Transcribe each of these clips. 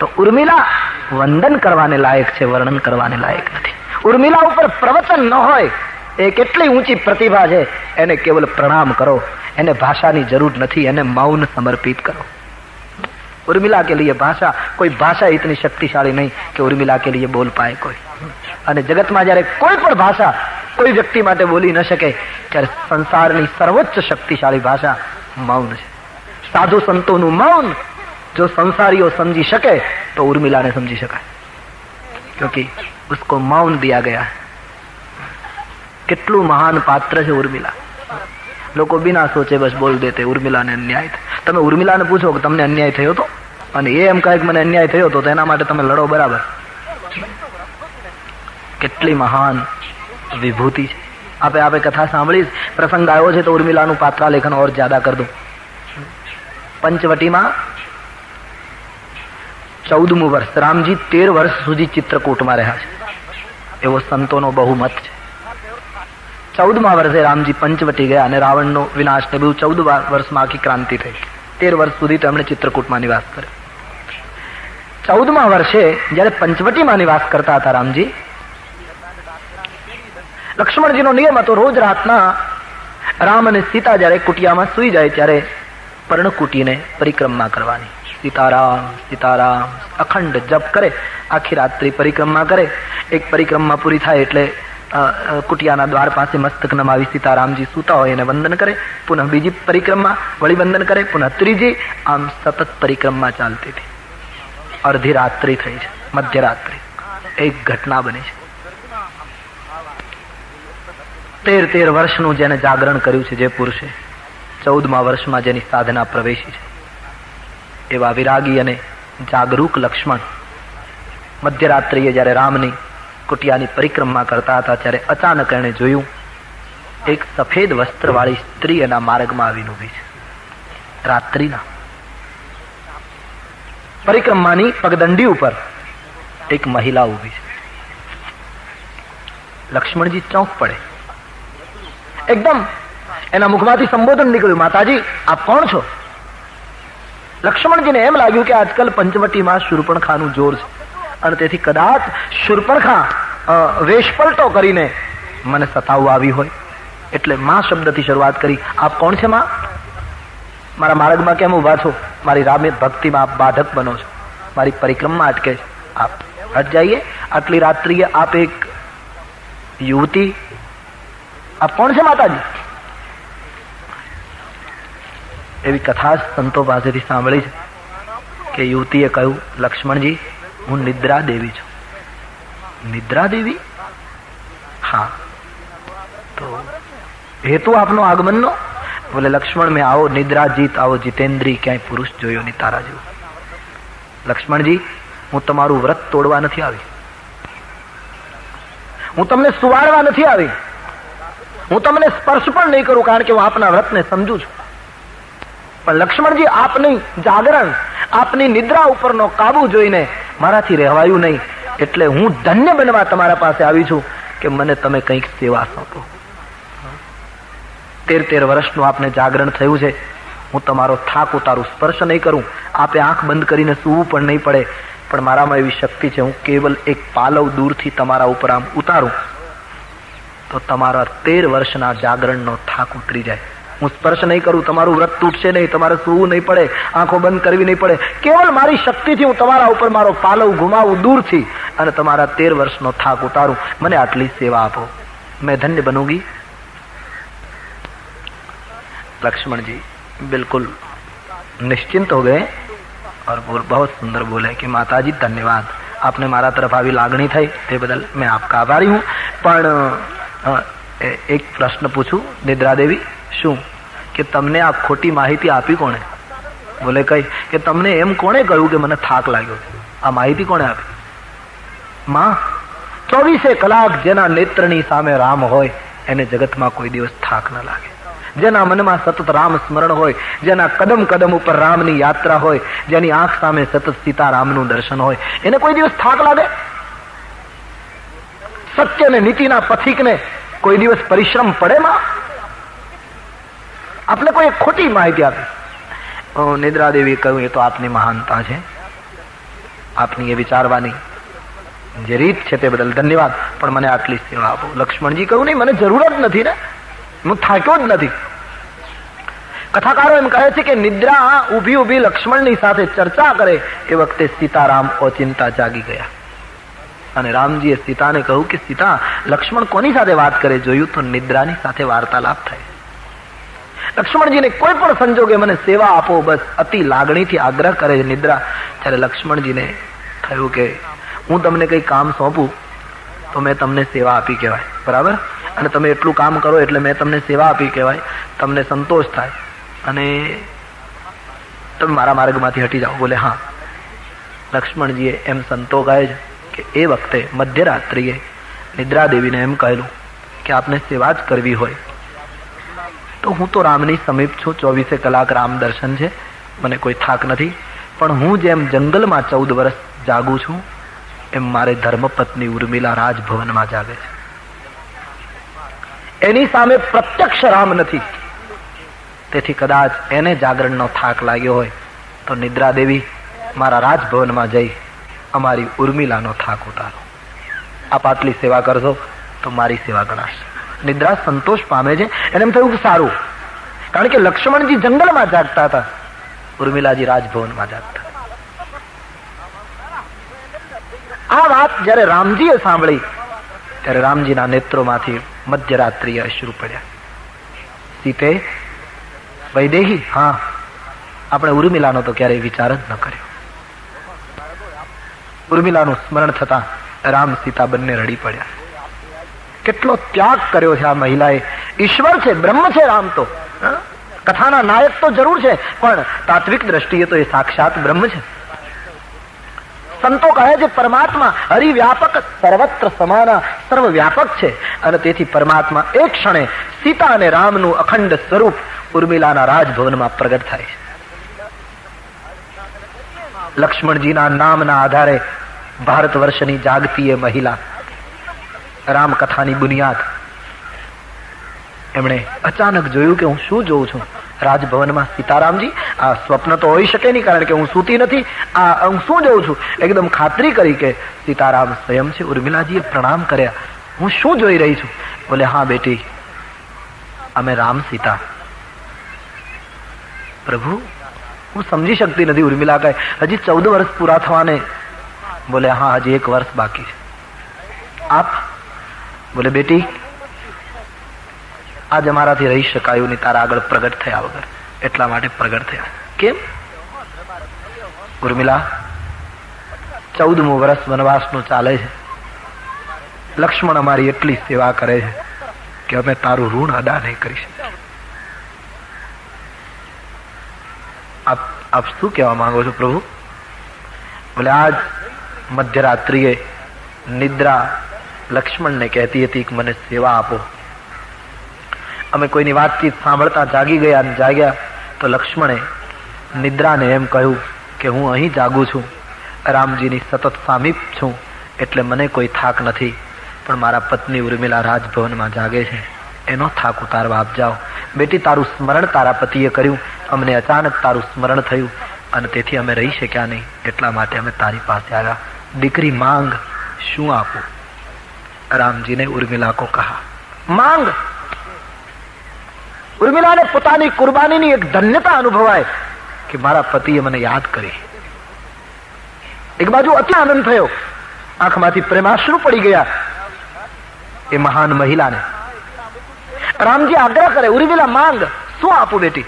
તો ઉર્મિલા વંદન કરવાને લાયક છે, વર્ણન કરવાને લાયક નથી. ઉર્મિલા ઉપર પ્રવચન ન હોય, એ કેટલી ઊંચી પ્રતિભા છે, એને કેવલ પ્રણામ કરો. એને ભાષાની જરૂર નથી, એને મૌન સમર્પિત કરો. उर्मिला के लिए भाषा, कोई भाषा इतनी शक्तिशाली नहीं कि उर्मिला के लिए बोल पाए कोई. અને જગતમાં જ્યારે કોઈ પણ ભાષા કોઈ વ્યક્તિ માટે બોલી ન શકે ત્યારે સંસારની સર્વોચ્ચ શક્તિશાળી ભાષા મૌન છે. સાધુ સંતોનું મૌન જો સંસારીઓ સમજી શકે તો ઉર્મિલાને સમજી શકાય, ક્યોંકि उसको मौन दिया गया. કેટલું મહાન પાત્ર છે ઉર્મિલા. લોકો બિના સોચે બસ બોલ દેતે ઉર્મિલાને અન્યાય થયો. તમે ઉર્મિલાને પૂછો કે તમને અન્યાય થયો તો, અને એ એમ કહે કે મને અન્યાય થયો તો એના માટે તમે લડો બરાબર. કેટલી મહાન વિભૂતિ છે. આપે કથા સાંભળી, પ્રસંગ આવ્યો છે તો ઉર્મિલાનું પાત્રાલેખન ઓર જ્યાદા કર દો. પંચવટીમાં 14મું વર્ષ, રામજી 13 વર્ષ સુધી ચિત્રકૂટમાં રહ્યા છે એવો સંતોનો બહુમત છે. 14મા વર્ષે રામજી પંચવટી ગયા અને રાવણનો વિનાશ ને બધું 14 વર્ષમાં આખી ક્રાંતિ થઈ. 13 વર્ષ સુધી તેમણે ચિત્રકૂટમાં નિવાસ કર્યો. 14મા વર્ષે જયારે પંચવટીમાં નિવાસ કરતા હતા રામજી, લક્ષ્મણજીનો નિયમ હતો રોજ રાતના રામ અને સીતા જયારે કુટિયામાં સુઈ જાય ત્યારે પર્ણકુટીને પરિક્રમા કરવાની. સીતારામ સીતારામ અખંડ જપ કરે, આખી રાત્રિ પરિક્રમા કરે. એક પરિક્રમા પૂરી થાય એટલે કુટિયાના દ્વાર પાસે મસ્તક નમાવી સીતારામજી સૂતા હોય એને વંદન કરે, પુનઃ બીજી પરિક્રમા વળી વંદન કરે, પુનઃ ત્રીજી. આમ સતત પરિક્રમા ચાલતી હતી. અડધી રાત્રિ થઈ છે, મધ્યરાત્રિ. એક ઘટના બની છે. 13 વર્ષનું જેને જાગરણ કર્યું છે, જે પુરુષે 14મા વર્ષમાં જેની સાધના પ્રવેશી છે, એવા વિરાગી અને જાગરૂક લક્ષ્મણ મધ્યરાત્રિએ જયારે રામની કુટિયાની પરિક્રમા કરતા હતા ત્યારે અચાનક એણે જોયું એક સફેદ વસ્ત્રવાળી સ્ત્રી એના માર્ગમાં આવીને ઊભી છે. રાત્રિના પરિક્રમાની પગદંડી ઉપર એક મહિલા ઊભી છે. લક્ષ્મણજી ચોંક પડે. એકદમ એના મુખમાંથી સંબોધન નીકળ્યું, માતાજી આપ કોણ છો? લક્ષ્મણજીને એમ લાગ્યું કે આજકાલ પંચવટીમાં શૂર્પણખાનું જોર છે અને તેથી કદાચ શૂર્પણખા વેશપલટો કરીને મને સતાવવા આવી હોય. એટલે માં શબ્દથી શરૂઆત કરી. આપ કોણ છે માં? મારા માર્ગમાં કેમ ઉભા છો? મારી રામે ભક્તિમાં આપ બાધક બનો છો, મારી પરિક્રમા અટકે છે. આપ હટ જાઈએ. આટલી રાત્રિએ આપ એક યુવતી, આપ કોણ છે માતાજી? એવી કથા સંતો પાસેથી સાંભળી છે કે યુવતીએ કહ્યું, લક્ષ્મણજી હું નિદ્રા દેવી છું. નિદ્રા દેવી? હા. તો હેતુ આપનો આગમનનો? બોલે લક્ષ્મણ મેં આવો નિદ્રાજીત, આવો જીતેન્દ્રી ક્યાંય પુરુષ જોયો નહીં તારા જેવો. લક્ષ્મણજી હું તમારું વ્રત તોડવા નથી આવી, હું તમને સુવાડવા નથી આવી, હું તમને સ્પર્શ પણ નહીં કરું કારણ કે હું આપના વ્રતને સમજુ છું. પણ લક્ષ્મણજી આપની જાગરણ, આપની નિદ્રા ઉપરનો કાબુ જોઈને મારાથી રહેવાયું નહીં, એટલે હું ધન્ય બનવા તમારા પાસે આવી છું કે મને તમે કંઈક સેવા સોંપો. 13 વર્ષનું આપને જાગરણ થયું છે, હું તમારો થાક ઉતારું, સ્પર્શ નહીં કરું, આપે આંખ બંધ કરીને સૂવું પણ નહીં પડે, પણ મારામાં એવી શક્તિ છે, હું કેવલ એક પાલવ દૂરથી તમારા ઉપર આમ ઉતારું તો તમારા 13 વર્ષના જાગરણનો થાક ઉતરી જાય. હું સ્પર્શ નહીં કરું, તમારું વ્રત તૂટશે નહીં, તમારે સૂવું નહીં પડે, આંખો બંધ કરવી નહીં પડે, કેવલ મારી શક્તિથી હું તમારા ઉપર મારો પાલવ ઘુમાવું દૂરથી અને તમારા 13 વર્ષનો થાક ઉતારું. મને આટલી સેવા આપો, मैं धन्य बनूंगी. लक्ष्मण जी बिल्कुल निश्चिंत हो गए और बहुत सुंदर बोले कि माताजी धन्यवाद, आपने मारा तरफ આવી લાગણી થઈ તે બદલ मैं आपका आभारी हूँ. પણ એક પ્રશ્ન પૂછું નિદ્રા દેવી, શું કે તમને આ ખોટી માહિતી આપી કોણે? બોલે કઈ કે તમને એમ કોણે કહ્યું કે મને થાક લાગ્યો? આ માહિતી કોણે આપી? માં. 24 કલાક જેના નેત્રની સામે રામ હોય એને જગતમાં કોઈ દિવસ થાક ન લાગે. જેના મનમાં સતત રામ સ્મરણ હોય, જેના કદમ કદમ ઉપર રામની યાત્રા હોય, જેની આંખ સામે સતત સીતારામનું દર્શન હોય, એને કોઈ દિવસ થાક લાગે? સત્ય ને નીતિના પથિકને કોઈ દિવસ પરિશ્રમ પડે? માં આપને કોઈ ખોટી માહિતી આપી. નિદ્રા દેવી કહ્યું એ તો આપની મહાનતા છે, આપની એ વિચારવાની જે રીત છે તે બદલ ધન્યવાદ, પણ મને આટલી સેવા આપો. લક્ષ્મણજી કહ્યું, નહીં, મને જરૂર જ નથી ને, હું થાક્યો જ નથી. કથાકારો એમ કહે છે કે નિદ્રા ઊભી ઊભી લક્ષ્મણની સાથે ચર્ચા કરે એ વખતે સીતારામ ઓચિંતા જાગી ગયા અને રામજીએ સીતાને કહ્યું કે સીતા, લક્ષ્મણ કોની સાથે વાત કરે? જોયું તો નિદ્રાની સાથે વાર્તાલાપ થાય. લક્ષ્મણજીને કોઈ પણ સંજોગે મને સેવા આપો, બસ અતિ લાગણીથી આગ્રહ કરે છે નિદ્રા. ત્યારે લક્ષ્મણજીને થયું કે હું તમને કઈ કામ સોંપું તો મેં તમને સેવા આપી કહેવાય, બરાબર? અને તમે એટલું કામ કરો એટલે મેં તમને સેવા આપી કહેવાય, તમને સંતોષ થાય અને તમે મારા માર્ગમાંથી હટી જાઓ. બોલે હા. લક્ષ્મણજીએ એમ સંતો કહે છે કે એ વખતે મધ્યરાત્રિએ નિદ્રા દેવીને એમ કહેલું કે આપને સેવા જ કરવી હોય તો હું તો રામની સમીપ છું, 24 કલાક રામ દર્શન છે, મને કોઈ થાક નથી. પણ હું જેમ જંગલમાં 14 વર્ષ જાગું છું એમ મારે ધર્મપત્ની ઉર્મિલા રાજભવનમાં જાગે છે. એની સામે પ્રત્યક્ષ રામ નથી, તેથી કદાચ એને જાગરણનો થાક લાગ્યો હોય તો નિદ્રા દેવી મારા રાજભવનમાં જઈ અમારી ઉર્મિલાનો થાક ઉતારો. આપ આટલી સેવા કરશો તો મારી સેવા ગણાશે. નિદ્રા સંતોષ પામે છે. એને એમ થયું કે સારું, કારણ કે લક્ષ્મણજી જંગલમાં જાગતા હતા, ઉર્મિલાજી રાજભવનમાં જાગતા. આ વાત જયારે રામજીએ સાંભળી ત્યારે રામજીના નેત્રોમાંથી મધ્યરાત્રિએ અશ્રુ પડ્યા. સીતે, વૈદેહી, હા, આપણે ઉર્મિલાનો તો ક્યારેય વિચાર જ ન કર્યો. ઉર્મિલાનું સ્મરણ થતા રામ સીતા બંને રડી પડ્યા. કેટલો ત્યાગ કર્યો છે આ મહિલાએ. ઈશ્વર છે, બ્રહ્મ છે રામ તો, કથાના નાયક તો જરૂર છે, પણ તાત્વિક દ્રષ્ટિએ તો એ સાક્ષાત બ્રહ્મ છે. સંતો કહે છે પરમાત્મા હરિવ્યાપક, સર્વત્ર સમાના, સર્વવ્યાપક છે અને તેથી પરમાત્મા એક ક્ષણે સીતા અને રામનું અખંડ સ્વરૂપ ઉર્મિલાના રાજભવનમાં પ્રગટ થાય છે. લક્ષ્મણજીના નામના આધારે ભારત વર્ષની જાગતી એ મહિલા, રામકથાની બુનિયાદ, એમણે અચાનક જોયું કે હું શું જોઉં છું રાજભવનમાં? સીતારામજી, આ સ્વપ્ન તો હોઈ શકે નહીં, કારણ કે હું સૂતી નથી. આ હું શું જોઉં છું? એકદમ ખાતરી કરી કે સીતારામ સ્વયં છે. ઉર્મિલાજીએ પ્રણામ કર્યા. હું શું જોઈ રહી છું? બોલે હા બેટી, અમે રામ સીતા. પ્રભુ, હું સમજી શકતી નથી. ઉર્મિલા કહે, હજી 14 વર્ષ પૂરા થવાને. બોલે હા, હજી 1 વર્ષ બાકી છે. આપ? બોલે બેટી, આજ અમારાથી રહી શકાયું નહીં તારા આગળ પ્રગટ થયા વગર, એટલા માટે પ્રગટ થયા. કેમ? ઉર્મિલા, 14મું વર્ષ વનવાસનું ચાલે છે. લક્ષ્મણ અમારી એટલી સેવા કરે છે કે અમે તારું ઋણ અદા નહીં કરી શકીએ. આપ શું કહેવા માંગો છો પ્રભુ? બોલે આજ મધ્યરાત્રિએ નિદ્રા લક્ષ્મણને કહેતી હતી કે મને સેવા આપો. અમે કોઈની વાતચીત સાંભળતા જાગી ગયા અને જાગ્યા તો લક્ષ્મણે નિદ્રાને એમ કહ્યું કે હું અહીં જાગું છું, રામજીની સતત સામીપ છું, એટલે મને કોઈ થાક નથી, પણ મારા પત્ની ઉર્મિલા રાજભવનમાં જાગે છે, એનો થાક ઉતારવા આપ જાઓ. બેટી, તારું સ્મરણ તારા પતિએ કર્યું, અમને અચાનક તારું સ્મરણ થયું અને તેથી અમે રહી શક્યા નહીં, એટલા માટે અમે તારી પાસે આવ્યા. દીકરી માંગ, શું આપું? રામજીને ઉર્મિલા કો કહા, માંગ. ઉર્મિલાને પોતાની કુરબાનીની એક ધન્યતા અનુભવાય કે મારા પતિએ મને યાદ કરી. એક બાજુ અતિ આનંદ થયો, આંખમાંથી પ્રેમાશ્રુ પડી ગયા એ મહાન મહિલાને. રામજી આગ્રહ કરે, ઉર્મિલા માંગ, શું આપું બેટી?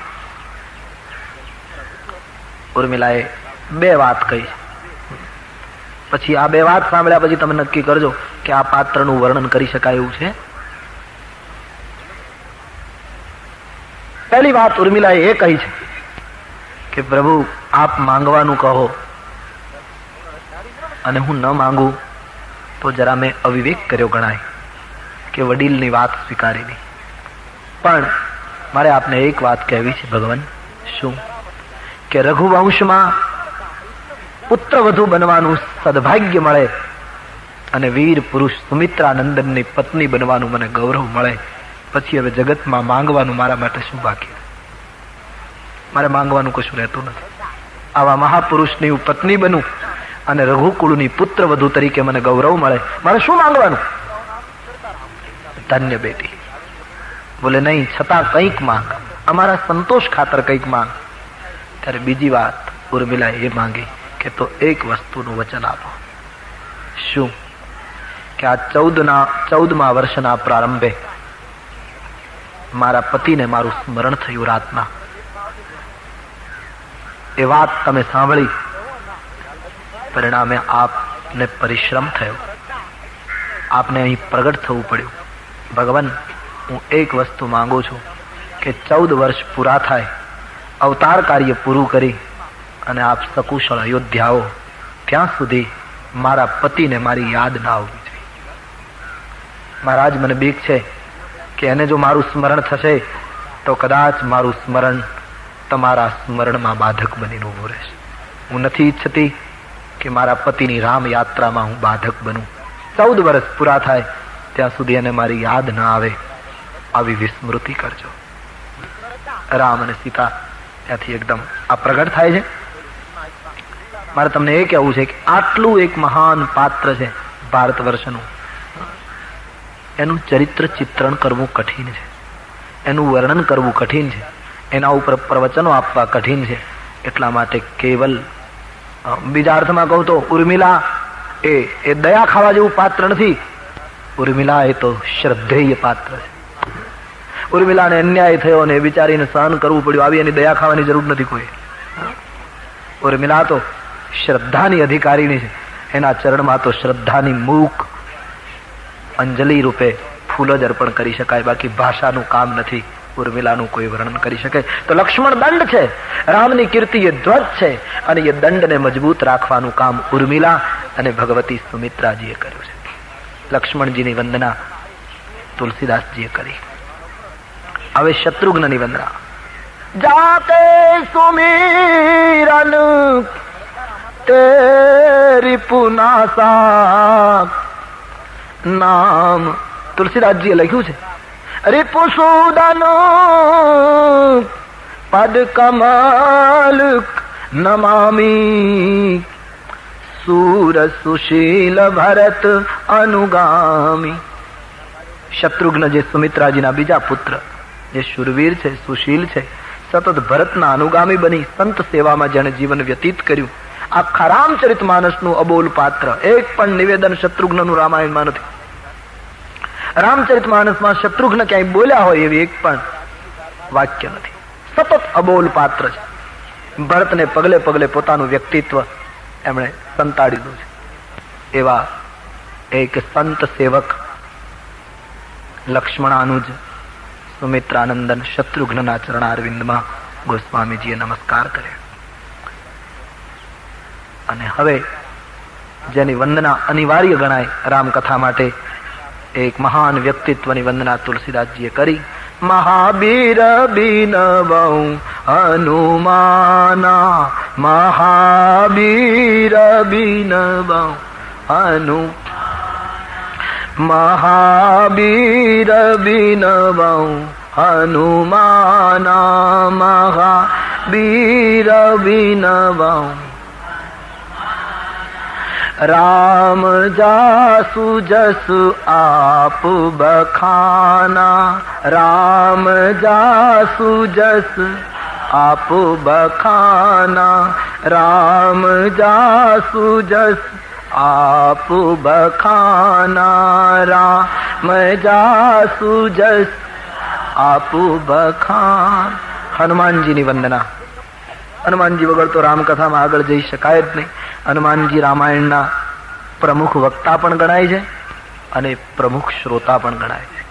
ઉર્મિલાએ 2 વાત કહી. પછી આ 2 વાત સાંભળ્યા પછી તમે નક્કી કરજો કે આ પાત્રનું વર્ણન કરી શકાય એવું છે. પહેલી વાત ઉર્મિલાએ એ કહી છે કે પ્રભુ, આપ માંગવાનું કહો અને હું ન માંગુ તો જરા મેં અવિવેક કર્યો ગણાય કે વડીલની વાત સ્વીકારી નહીં. પણ મારે આપને એક વાત કહેવી છે ભગવાન. શું? કે રઘુવંશમાં પુત્ર વધુ બનવાનું સદભાગ્ય મળે અને વીર પુરુષ સુમિત્રાનંદનની પત્ની બનવાનું મને ગૌરવ મળે, પછી હવે જગતમાં માંગવાનું મારા માટે શું બાકી? મારે માંગવાનું કશું રહેતું નથી. આવા મહાપુરુષની હું પત્ની બનું અને રઘુકુળની પુત્ર વધુ તરીકે મને ગૌરવ મળે, મારે શું માંગવાનું? ધન્ય બેટી. બોલે નહીં, છતાં કંઈક માંગ, અમારા સંતોષ ખાતર કંઈક માંગ. ત્યારે બીજી વાત ઉર્મિલા એ માંગી કે તો એક વસ્તુનું વચન આપો. શું? કે આ 14મા વર્ષના પ્રારંભે મારા પતિને મારું સ્મરણ થયું રાતના. એ વાત તમે સાંભળી, પરિણામે આપને પરિશ્રમ થયો, આપને અહીં પ્રગટ થવું પડ્યું. ભગવાન, હું એક વસ્તુ માંગુ છું કે 14 વર્ષ પૂરા થાય, અવતાર કાર્ય પૂરું કરી અને આપ સકુશળ અયોધ્યા આવો, ત્યાં સુધી મારા પતિને મારી યાદ ના આવવી જોઈએ. મહારાજ, મને બીક છે કે એને જો મારું સ્મરણ થશે તો કદાચ મારું સ્મરણ તમારા સ્મરણમાં બાધક બનીને ઉભું રહેશે. હું નથી ઈચ્છતી કે મારા પતિની રામ યાત્રામાં હું બાધક બનું. 14 વર્ષ પૂરા થાય ત્યાં સુધી એને મારી યાદ ના આવે, આવી વિસ્મૃતિ કરજો. રામ અને સીતા ત્યાંથી એકદમ આ પ્રગટ થાય છે. મારે તમને એ કહેવું છે કે આટલું એક મહાન પાત્ર છે ભારત વર્ષનું, એનું ચરિત્ર ચિત્રણ કરવું કઠિન છે, એનું વર્ણન કરવું કઠિન છે, એના ઉપર પ્રવચનો આપવા કઠિન છે. એટલા માટે કેવલ બીજા અર્થમાં કહું તો ઉર્મિલા એ દયા ખાવા જેવું પાત્ર નથી. ઉર્મિલા એ તો શ્રદ્ધેય પાત્ર છે. ઉર્મિલાને અન્યાય થયો અને બિચારીને સહન કરવું પડ્યું, આવી એની દયા ખાવાની જરૂર નથી કોઈ. ઉર્મિલા તો શ્રદ્ધાની અધિકારીની છે, એના ચરણમાં તો શ્રદ્ધાની મૂક અંજલિ રૂપે ફૂલ જ અર્પણ કરી શકાય, બાકી ભાષાનું કામ નથી ઉર્મિલાનું કોઈ વર્ણન કરી શકે. તો લક્ષ્મણ દંડ છે, રામની કીર્તિ એ ધ્વજ છે, અને એ દંડને મજબૂત રાખવાનું કામ ઉર્મિલા અને ભગવતી સુમિત્રાજીએ કર્યું છે. લક્ષ્મણજીની વંદના તુલસીદાસજીએ કરી. હવે શત્રુઘ્નની વંદના. જાતે સુમિરન તેરી પુનાસા નામ. તુલસીદાસજીએ લખ્યું છે, રિપુસૂદન પદ કમલ નમામી સુર સુશીલ ભરત અનુગામી. શત્રુઘ્ન જે સુમિત્રાજીના બીજા પુત્ર, જે શુરવીર છે, સુશીલ છે, સતત ભરતના અનુગામી બની સંત સેવામાં જેણે જીવન વ્યતીત કર્યું, આખા રામચરિતમાનસનું અબોલ પાત્ર. એક પણ નિવેદન શત્રુઘ્નનું રામાયણમાં નથી. રામચરિતમાનસમાં શત્રુઘ્ન ક્યાંય બોલ્યા હોય એવી એક પણ વાક્ય નથી. સતત અબોલ પાત્ર છે. ભરતને પગલે પગલે પોતાનું વ્યક્તિત્વ એમણે સંતાડેલું છે. એવા એક સંત સેવક લક્ષ્મણાનુજ સુમિત્રાનંદન શત્રુઘ્નના ચરણારવિંદમાં ગોસ્વામીજીએ નમસ્કાર કર્યા. અને હવે જેની વંદના અનિવાર્ય ગણાય રામકથા માટે, એક મહાન વ્યક્તિત્વની વંદના તુલસીદાસજીએ કરી. મહાવીર બિનવઉ હનુમાના, મહાવીર બિનવઉ મહાવીર બિનવઉ હનુમાના, મહાવીર બિનવઉ રામ જાસુ જસ આપ બખાના, રામ જાસુ જસ આપ બખાના, રામ જાસુ જસ આપ બખાના, રામ જાસુ જસ આપ બખાન. હનુમાનજીની વંદના. હનુમાનજી વગર તો રામકથામાં આગળ જઈ શકાય જ નહીં. હનુમાનજી રામાયણના પ્રમુખ વક્તા પણ ગણાય છે અને પ્રમુખ શ્રોતા પણ ગણાય છે.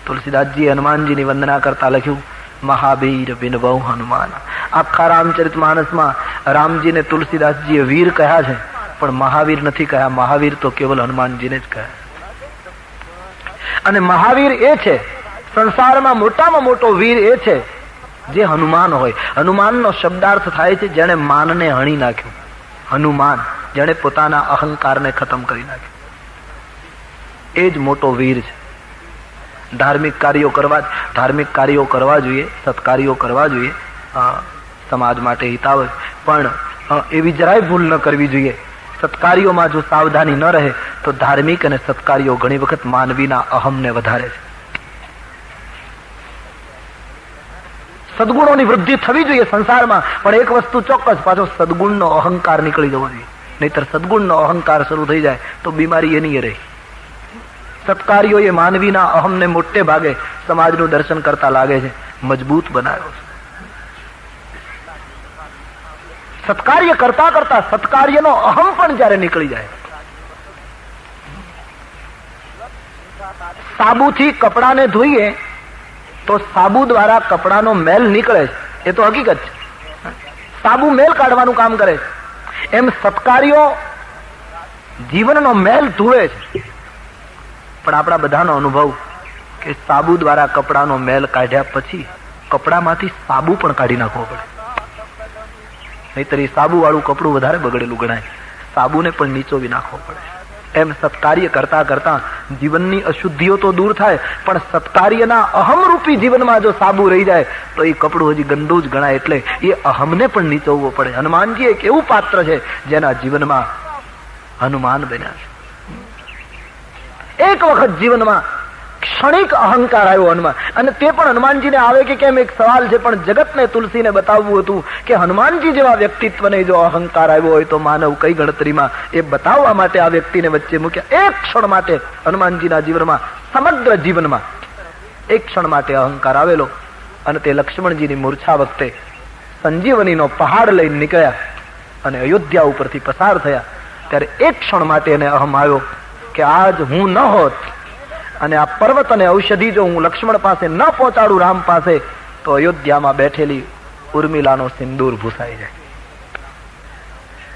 તુલસીદાસજીએ હનુમાનજીની વંદના કરતા લખ્યું, મહાવીર બિનવઉ હનુમાન. આખા રામચરિતમાનસમાં રામજીને તુલસીદાસજીએ વીર કહ્યા છે, પણ મહાવીર નથી કહ્યા. મહાવીર તો કેવલ હનુમાનજીને જ કહ્યા. અને મહાવીર એ છે, સંસારમાં મોટામાં મોટો વીર એ છે જે હનુમાન હોય. હનુમાનનો શબ્દાર્થ થાય છે જેણે માનને હણી નાખ્યું. હનુમાન જેણે પોતાના અહંકારને ખતમ કરી નાખ્યો, એ જ મોટો વીર છે. ધાર્મિક કાર્યો કરવા જોઈએ, સત્કાર્યો કરવા જોઈએ, સમાજ માટે હિતાવ, પણ એવી જરાય ભૂલ ન કરવી જોઈએ સત્કાર્યોમાં જો સાવધાની ન રહે તો ધાર્મિક અને સત્કાર્યો ઘણી વખત માનવીના અહમને વધારે છે. સદગુણોની વૃદ્ધિ થવી જોઈએ સંસારમાં, પણ એક વસ્તુ ચોક્કસ, પાછો સદગુણનો અહંકાર નીકળી જવો જોઈએ. નહીતર સદગુણનો અહંકાર શરૂ થઈ જાય તો બીમારી એની રહે. સત્કાર્યોએ માનવીના અહમને મોટે ભાગે સમાજનું દર્શન કરતા લાગે છે મજબૂત બનાવ્યો છે. સત્કાર્ય કરતા કરતા સત્કાર્યનો અહમ પણ જયારે નીકળી જાય. સાબુથી કપડાને ધોઈએ તો સાબુ દ્વારા કપડાનો મેલ નીકળે છે, એ તો હકીકત છે. સાબુ મેલ કાઢવાનું કામ કરે છે. એમ સત્કાર્યો જીવનનો મેલ ધોવે છે. પણ આપણા બધાનો અનુભવ કે સાબુ દ્વારા કપડાનો મેલ કાઢ્યા પછી કપડામાંથી સાબુ પણ કાઢી નાખવો પડે, નહીતર એ સાબુ વાળું કપડું વધારે બગડેલું ગણાય. સાબુને પણ નીચોવી નાખવો પડે. એમ સત્કાર્ય કરતા કરતા જીવનની અશુદ્ધિઓ તો દૂર થાય, પણ સત્કાર્યના અહમરૂપી જીવનમાં જો સાબુ રહી જાય તો એ કપડું હજી ગંદુ જ ગણાય. એટલે એ અહમને પણ નીચવવો પડે. હનુમાનજી એક એવું પાત્ર છે જેના જીવનમાં હનુમાન બન્યા છે. એક વખત જીવનમાં ક્ષણિક અહંકાર આવ્યો હનુમાન, અને તે પણ હનુમાનજીને આવે કે કેમ એક સવાલ છે, પણ જગતને તુલસીને બતાવવું હતું કે હનુમાનજી જેવા વ્યક્તિત્વને જો અહંકાર આવ્યો હોય તો માનવ કઈ ગણતરીમાં, એ બતાવવા માટે આ વ્યક્તિને વચ્ચે મૂક્યા. એક ક્ષણ માટે હનુમાનજીના જીવનમાં, સમગ્ર જીવનમાં એક ક્ષણ માટે અહંકાર આવેલો, અને તે લક્ષ્મણજીની મૂર્છા વખતે સંજીવનીનો પહાડ લઈને નીકળ્યા અને અયોધ્યા ઉપરથી પસાર થયા. ત્યારે એક ક્ષણ માટે એને અહમ આવ્યો કે આજ હું ન હોત અને આ પર્વત અને ઔષધિ જો હું લક્ષ્મણ પાસે ન પહોંચાડું રામ પાસે, તો અયોધ્યામાં બેઠેલી ઉર્મિલાનો સિંદૂર ભૂસાઈ જાય.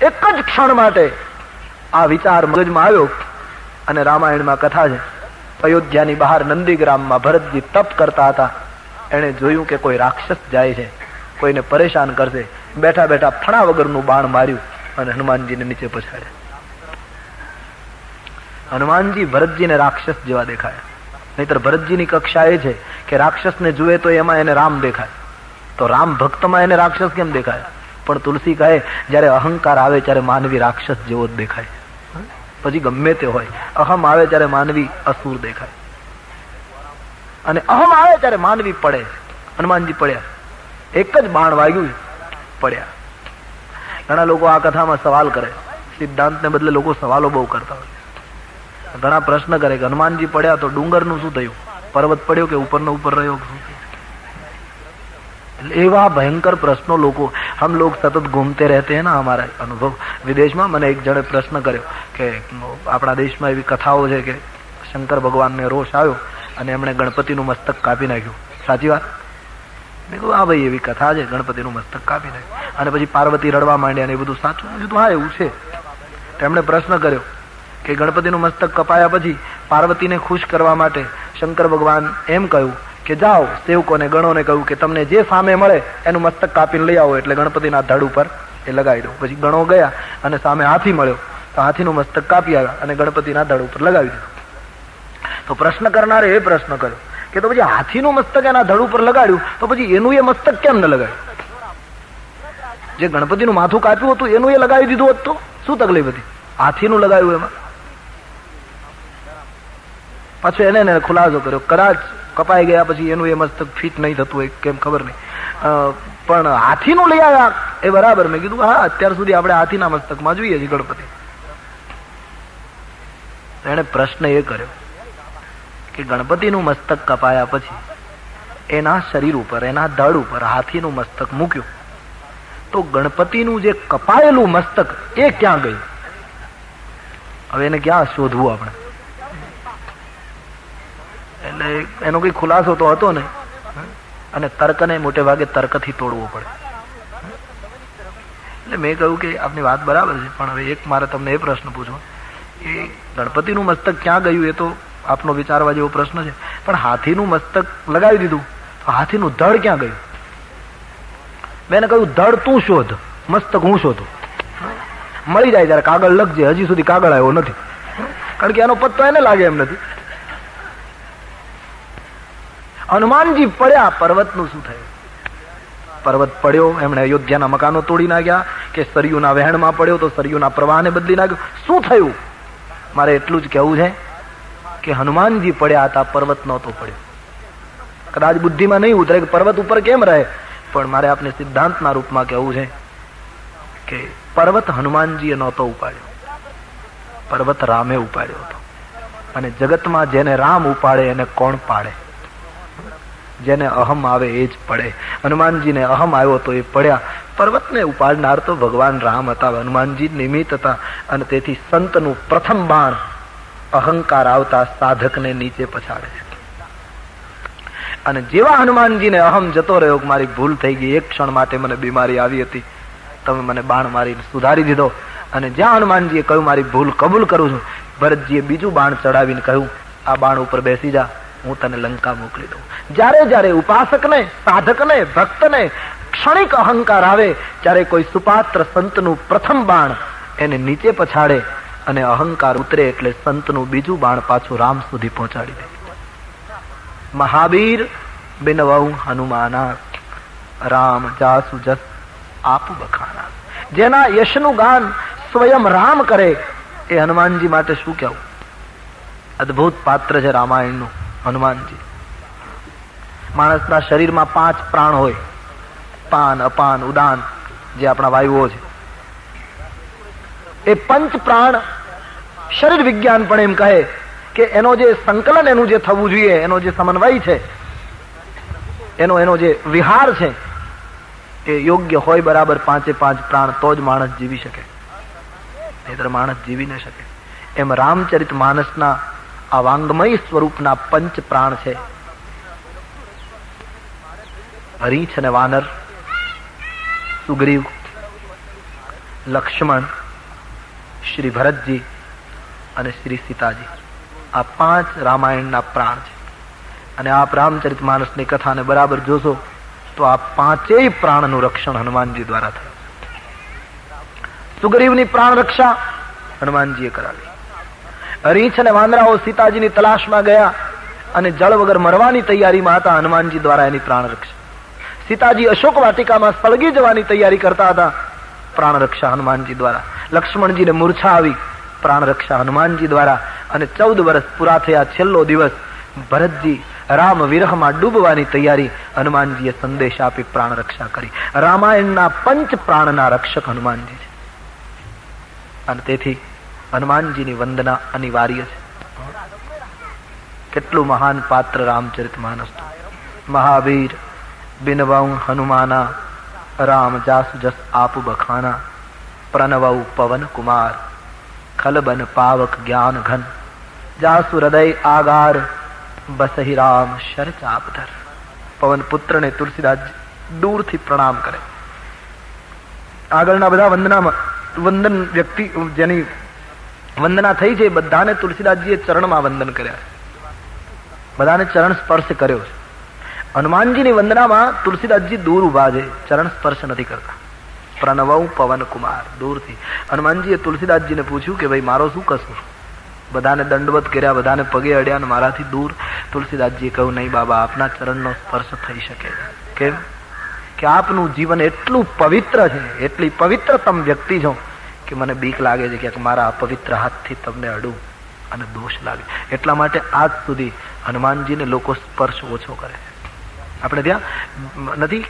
એક જ ક્ષણ માટે આ વિચાર મગજમાં આવ્યો. અને રામાયણમાં કથા છે, અયોધ્યાની બહાર નંદીગ્રામમાં ભરતજી તપ કરતા હતા. એણે જોયું કે કોઈ રાક્ષસ જાય છે, કોઈને પરેશાન કરશે. બેઠા બેઠા ફણા વગરનું બાણ માર્યું અને હનુમાનજીને નીચે પછાડ્યા. હનુમાનજી ભરતજીને રાક્ષસ જેવા દેખાયા. નહીતર ભરતજીની કક્ષા એ છે કે રાક્ષસને જુએ તો એમાં એને રામ દેખાય, તો રામ ભક્તમાં એને રાક્ષસ કેમ દેખાય? પણ તુલસી કહે જયારે અહંકાર આવે ત્યારે માનવી રાક્ષસ જેવો જ દેખાય. પછી ગમે તે હોય, અહમ આવે ત્યારે માનવી અસુર દેખાય, અને અહમ આવે ત્યારે માનવી પડે. હનુમાનજી પડ્યા, એક જ બાણ વાગ્યું, પડ્યા. ઘણા લોકો આ કથામાં સવાલ કરે, સિદ્ધાંતને બદલે લોકો સવાલો બહુ કરતા હોય. ઘણા પ્રશ્ન કરે કે હનુમાનજી પડ્યા તો ડુંગરનું શું થયું? પર્વત પડ્યો કે ઉપરનો ઉપર રહ્યો? એવા ભયંકર પ્રશ્નો લોકો, हम लोग सतत घूमते रहते हैं ना, हमारा अनुभव विदेशમાં. મને એક જણે પ્રશ્ન કર્યો કે આપણા દેશમાં એવી કથાઓ છે કે શંકર ભગવાનને રોષ આવ્યો અને એમણે ગણપતિનું મસ્તક કાપી નાખ્યું. સાચી વાત? મેં કહ્યું હા ભાઈ, એવી કથા છે, ગણપતિનું મસ્તક કાપી નાખ્યું. અને પછી પાર્વતી રડવા માંડ્યા ને એ બધું સાચું? મેં કીધું હા એવું છે. તેમણે પ્રશ્ન કર્યો કે ગણપતિનું મસ્તક કપાયા પછી પાર્વતીને ખુશ કરવા માટે શંકર ભગવાન એમ કહ્યું કે જાઓ સેવકોને ગણોને કહ્યું કે તમને જે સામે મળે એનું મસ્તક કાપીને લઈ આવો, એટલે ગણપતિના ધડ ઉપર એ લગાવી દો. પછી ગણો ગયા અને સામે હાથી મળ્યો તો હાથીનું મસ્તક કાપી આવ્યા અને ગણપતિના ધડ ઉપર લગાવી દીધું. તો પ્રશ્ન કરનારે એ પ્રશ્ન કર્યો કે તો પછી હાથીનું મસ્તક એના ધડ ઉપર લગાડ્યું તો પછી એનું એ મસ્તક કેમ ન લગાડ્યું? જે ગણપતિનું માથું કાપ્યું હતું એનું એ લગાવી દીધું હોત તો શું તકલીફ હતી? હાથીનું લગાવ્યું એમાં. પાછું એને ખુલાસો કર્યો, કદાચ કપાઈ ગયા પછી એનું એ મસ્તક ફિટ નહીં થતું હોય, કેમ ખબર નહીં, પણ હાથીનું લઈ આવ્યા એ બરાબર. મેં કીધું હા, અત્યાર સુધી આપણે હાથીના મસ્તકમાં જોઈએ છીએ ગણપતિ. એને પ્રશ્ન એ કર્યો કે ગણપતિનું મસ્તક કપાયા પછી એના શરીર ઉપર, એના ધડ ઉપર હાથીનું મસ્તક મૂક્યું તો ગણપતિનું જે કપાયેલું મસ્તક એ ક્યાં ગયું? હવે એને ક્યાં શોધવું આપણે? એટલે એનો કઈ ખુલાસો તો હતો ને, અને તર્કને મોટે ભાગે તર્કથી તોડવો પડે. એટલે મેં કહ્યું કે આપની વાત બરાબર છે, પણ હવે એક મારે તમને એ પ્રશ્ન પૂછવો કે ગણપતિનું મસ્તક ક્યાં ગયું? એ તો આપનો વિચારવા જેવો પ્રશ્ન છે, પણ હાથીનું મસ્તક લગાવી દીધું તો હાથીનું ધડ ક્યાં ગયું? મેં કહ્યું ધડ તું શોધ, મસ્તક હું શોધું. મળી જાય ત્યારે કાગળ લખજે. હજી સુધી કાગળ આવ્યો નથી, કારણ કે એનો પત્તો એને લાગે એમ નથી. હનુમાનજી પડ્યા, પર્વતનું શું થયું? પર્વત પડ્યો, એમણે અયોધ્યાના મકાનો તોડી નાખ્યા, કે સરયુના વહેણમાં પડ્યો તો સરયુના પ્રવાહને બદલી નાખ્યો? શું થયું? મારે એટલું જ કહેવું છે કે હનુમાનજી પડ્યા હતા, પર્વત નહોતો પડ્યો. કદાચ બુદ્ધિમાં નહીં ઉતરે કે પર્વત ઉપર કેમ રહે, પણ મારે આપને સિદ્ધાંતના રૂપમાં કહેવું છે કે પર્વત હનુમાનજીએ નહોતો ઉપાડ્યો, પર્વત રામે ઉપાડ્યો હતો. અને જગતમાં જેને રામ ઉપાડે એને કોણ પાડે? જેને અહમ આવે એ જ પડે. હનુમાનજીને અહમ આવ્યો તો એ પડ્યા. પર્વતને ઉપાડનાર તો ભગવાન રામ હતા, હનુમાનજી નિમિત્ત હતા. અને તેથી સંતનું પ્રથમ બાણ અહંકાર આવતા સાધકને નીચે પછાડે છે. અને જેવા હનુમાનજીને અહમ જતો રહ્યો, મારી ભૂલ થઈ ગઈ, એક ક્ષણ માટે મને બીમારી આવી હતી, તમે મને બાણ મારીને સુધારી દીધો. અને જ્યાં હનુમાનજીએ કહ્યું મારી ભૂલ કબૂલ કરું છું, ભરતજીએ બીજું બાણ ચડાવીને કહ્યું આ બાણ ઉપર બેસી જા, હું તને લંકા મોકલી દઉં. જ્યારે જ્યારે ઉપાસકને, સાધકને, ભક્તને ક્ષણિક અહંકાર આવે, ત્યારે કોઈ સુપાત્ર સંતનું પ્રથમ બાણ એને નીચે પછાડે અને અહંકાર ઉતરે એટલે સંતનું બીજું બાણ પાછું રામ સુધી પહોંચાડી દે. મહાવીર બિનવઉ હનુમાના, રામ જાસુ જસ આપુ બખાના. જેના યશનું ગાન સ્વયં રામ કરે એ હનુમાનજી માટે શું કહેવું? અદભુત પાત્ર છે રામાયણનું હનુમાનજી. માણસના શરીરમાં 5 પ્રાણ હોય, પાન, અપાન, ઉદાન, જે આપણા વાયુઓ છે. એ 5 પ્રાણ શરીર વિજ્ઞાન પણ એમ કહે કે એનો જે સંકલન, એનું જે થવું જોઈએ, એનો જે સમન્વય છે, એનો જે વિહાર છે, એ યોગ્ય હોય બરાબર 5 પ્રાણ, તો જ માણસ જીવી શકે, નહીતર માણસ જીવી ન શકે. એમ રામચરિત માનસના આ વાંગમય સ્વરૂપના 5 પ્રાણ છે. રીંછ અને વાનર, સુગ્રીવ, લક્ષ્મણ, શ્રી ભરતજી અને શ્રી સીતાજી. આ 5 રામાયણના પ્રાણ છે. અને આપ રામચરિત માનસની કથાને બરાબર જોશો તો આ 5 પ્રાણનું રક્ષણ હનુમાનજી દ્વારા થયું. સુગ્રીવની પ્રાણ રક્ષા હનુમાનજીએ કરાવી. રીંછ અને વાંદરાઓ સીતાજીની તલાશમાં ગયા અને જળ વગર મરવાની તૈયારીમાં હતા, હનુમાનજી દ્વારા એની પ્રાણ રક્ષા. સીતાજી અશોક વાટિકામાં સળગી જવાની તૈયારી કરતા હતા, પ્રાણ રક્ષા હનુમાનજી દ્વારા. લક્ષ્મણજીને મૂર્છા આવી, પ્રાણ રક્ષા હનુમાનજી દ્વારા. અને 14 વર્ષ પૂરા થયા, છેલ્લો દિવસ, ભરતજી રામ વિરહમાં ડૂબવાની તૈયારી, હનુમાનજીએ સંદેશ આપી પ્રાણ રક્ષા કરી. રામાયણના 5 પ્રાણના રક્ષક હનુમાનજી છે. અને તેથી હનુમાનજીની વંદના અનિવાર્ય છે. કેટલું મહાન પાત્ર રામચરિત માનસ. મહાવીર બિનવઉ હનુમાના, રામ જાસુ જસ આપુ બખાના, પ્રણવઉ પવન કુમાર, ખલબન પાવક જ્ઞાન ઘન, જાસુ હૃદય આગાર, બસહી રામ શર ચાપધર. પવન પુત્રને તુલસીદાસ દૂરથી પ્રણામ કરે. આગળના બધા વંદન વ્યક્તિ જેની વંદના થઈ છે, બધાને તુલસીદાસજીએ ચરણમાં વંદન કર્યા, બધાને ચરણ સ્પર્શ કર્યો છે. હનુમાનજીની વંદનામાં તુલસીદાસજી દૂર ઉભા છે, ચરણ સ્પર્શ નથી કરતા. પ્રણવઉ પવન કુમાર, દૂરથી. હનુમાનજીએ તુલસીદાસજીને પૂછ્યું કે ભાઈ મારો શું કસૂર? બધાને દંડવત કર્યા, બધાને પગે અડ્યા, અને મારાથી દૂર. તુલસીદાસજીએ કહ્યું નહીં બાબા, આપના ચરણનો સ્પર્શ થઈ શકે. કેમ? કે આપનું જીવન એટલું પવિત્ર છે, એટલી પવિત્રતમ વ્યક્તિ છો કે મને બીક લાગે છે કે મારા અપવિત્ર હાથથી તમને અડું અને દોષ લાગે. એટલા માટે આજ સુધી હનુમાનજીને લોકો સ્પર્શ ઓછો કરે. આપણે ત્યાં નથી,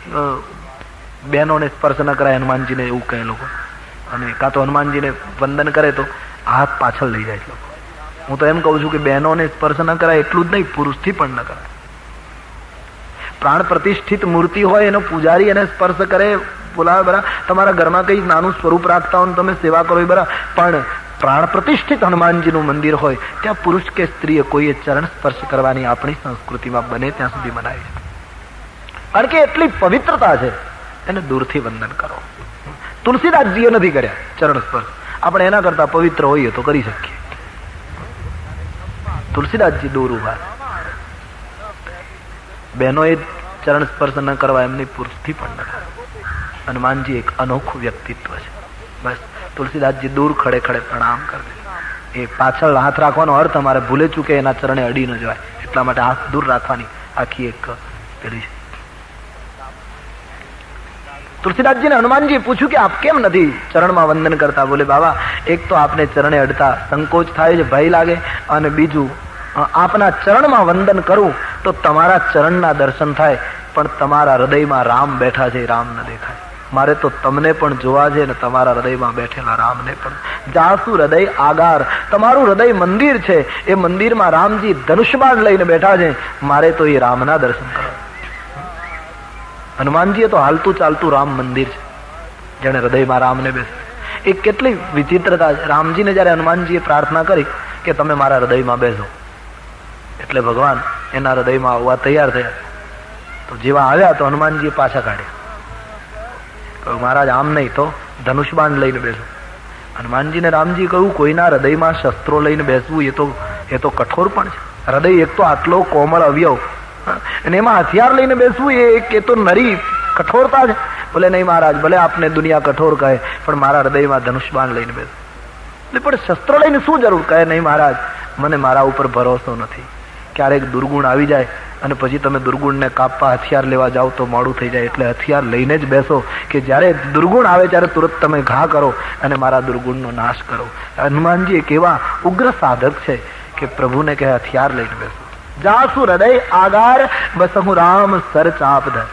બહેનોને સ્પર્શ ન કરાય હનુમાનજીને, એવું કહે લોકો. અને કાં તો હનુમાનજીને વંદન કરે તો હાથ પાછળ લઈ જાય લોકો. હું તો એમ કહું છું કે બહેનોને સ્પર્શ ન કરાય, એટલું જ નહીં, પુરુષથી પણ ન કરાય. પ્રાણ પ્રતિષ્ઠિત મૂર્તિ હોય એનો પૂજારી એને સ્પર્શ કરે, બોલાવે, બરાબર. તમારા ઘરમાં કઈ નાનું સ્વરૂપ રાખતા હોય તમે સેવા કરો, બરાબર. પણ પ્રાણ પ્રતિષ્ઠિત હનુમાનજીનું મંદિર હોય ત્યાં પુરુષ કે સ્ત્રીએ કોઈએ ચરણ સ્પર્શ કરવાની આપણી સંસ્કૃતિમાં બને ત્યાં સુધી મનાય છે. કારણ કે એટલી પવિત્રતા છે, એને દૂરથી વંદન કરો. તુલસીદાસજીએ નથી કર્યા ચરણ સ્પર્શ, આપણે એના કરતા પવિત્ર હોઈએ તો કરી શકીએ. તુલસીદાસજી દૂર ઉભા. બહેનોએ ચરણ સ્પર્શ ન કરવા, એમની પુરુષથી પણ ન કરે. હનુમાનજી એક અનોખું વ્યક્તિત્વ છે. બસ તુલસીદાસજી દૂર ખડે ખડે પ્રણામ કરે. એ પાછળ હાથ રાખવાનો અર્થ અમારે ભૂલે ચૂકે એના ચરણે અડી ન જવાય, એટલા માટે હાથ દૂર રાખવાની આખી એક પેલી છે. तुलसीदास जी ने हनुमान जी पूछ्યું કે આપ કેમ નથી ચરણમાં વંદન કરતા? બોલે બાબા, એક તો આપને ચરણે અડતા સંકોચ થાય છે, ભય લાગે, અને બીજું આપના ચરણમાં વંદન કરું તો તમારા ચરણના દર્શન થાય, પણ તમારા હૃદયમાં રામ બેઠા છે, રામ ન દેખાય. મારે તો તમને પણ જોવા છે ને તમારા હૃદયમાં બેઠેલા રામને પણ. જાસુ હૃદય આગાર, તમારું હૃદય મંદિર છે, એ મંદિરમાં રામજી ધનુષ્યબાણ લઈને બેઠા છે, મારે તો એ રામના દર્શન કરવા. હનુમાનજી તો હાલતું ચાલતું રામ મંદિર છે, જેને હૃદયમાં રામને બેસે. એ કેટલી વિચિત્રતા છે. રામજીને જયારે હનુમાનજીએ પ્રાર્થના કરી કે તમે મારા હૃદયમાં બેસો, એટલે ભગવાન એના હૃદયમાં આવવા તૈયાર થયા. તો જેવા આવ્યા તો હનુમાનજીએ પાછા કાઢ્યા. મહારાજ આમ નહીં, તો ધનુષ્બાણ લઈને બેસો. હનુમાનજીને રામજી કહ્યું, કોઈના હૃદયમાં શસ્ત્રો લઈને બેસવું એ તો કઠોર પણ છે. હૃદય એક તો આટલો કોમળ અવયવ, અને એમાં હથિયાર લઈને બેસવું એ તો નરી કઠોરતા છે. બોલે નહીં મહારાજ, ભલે આપને દુનિયા કઠોર કહે, પણ મારા હૃદયમાં ધનુષ્બાણ લઈને બેસો. પણ શસ્ત્ર લઈને શું જરૂર? કહે નહીં મહારાજ, મને મારા ઉપર ભરોસો નથી. ક્યારેક દુર્ગુણ આવી જાય અને પછી તમે દુર્ગુણને કાપવા હથિયાર લેવા જાઓ તો મોડું થઈ જાય. એટલે હથિયાર લઈને જ બેસો કે જ્યારે દુર્ગુણ આવે ત્યારે તુરંત તમે ઘા કરો અને મારા દુર્ગુણનો નાશ કરો. હનુમાનજી એક એવા ઉગ્ર સાધક છે કે પ્રભુને કહે હથિયાર લઈને બેસો. જાસુ હૃદય આગાર બસહુ રામ સર ચાપ ધર.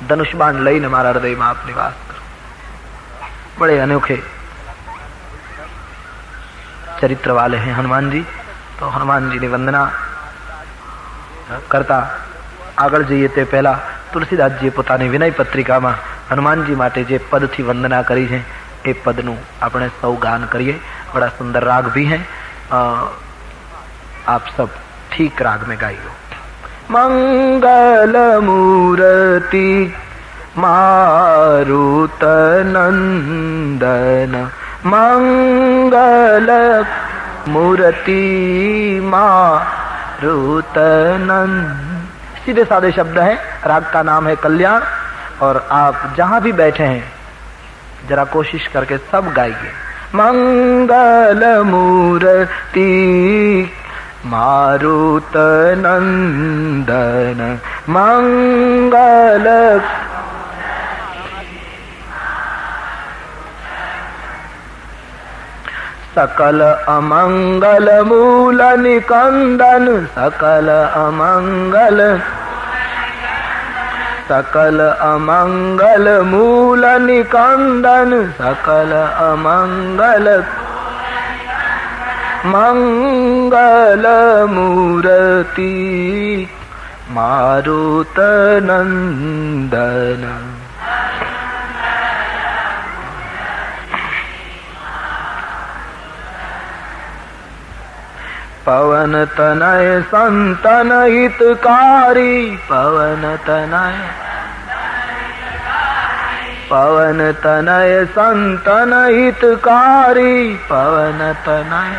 ધનુષ્બાણ લઈને મારા હૃદયમાં આપ નિવાસ કરો. बड़े अनोखे चरित्र वाले हैं हनुमान जी. तो हनुमान जी ने वंदना करता આગળ જઈએ તે પહેલા તુલસીદાસજીએ પોતાની વિનય પત્રિકામાં હનુમાનજી માટે જે પદથી વંદના કરી છે એ પદનું આપણે સૌ ગાન કરીએ. बड़ा सुंदर राग भी है, आप सब ठीक राग में गाइए. मंगल मूर्ति मारुत नंदन, मंगल मूर्ति मारुत नंदन. सीधे साधे शब्द हैं. राग का नाम है कल्याण. और आप जहां भी बैठे हैं जरा कोशिश करके सब गाइए. मंगल मूर्ति मारुत नंदन, मंगल सकल अमंगल मूल निकंदन, सकल अमंगल सकल अमंगल मूल निकंदन, सकल अमंगल मंगल मूर्ति मारुत नंदन. पवन तनय संतन हितकारी, पवन तनय पवन तनय संतन हितकारी, पवन तनय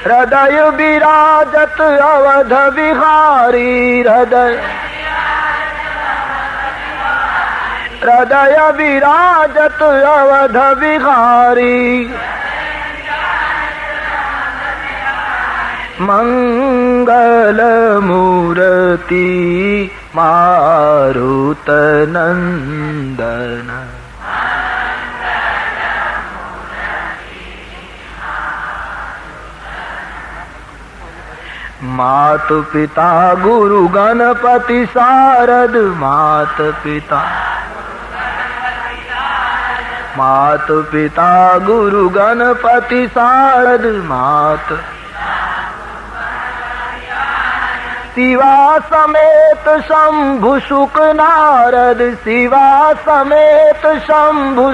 हृदय विराजत अवध विहारी, हृदय विराजत अवध विहारी. मंगल मूर्ति मारुत नंदन. मात पिता गुरु गणपति शारद, मात पिता गुरु गणपति शारद, मात शिवा समेत शंभु शुक नारद, शिवा समेत शंभु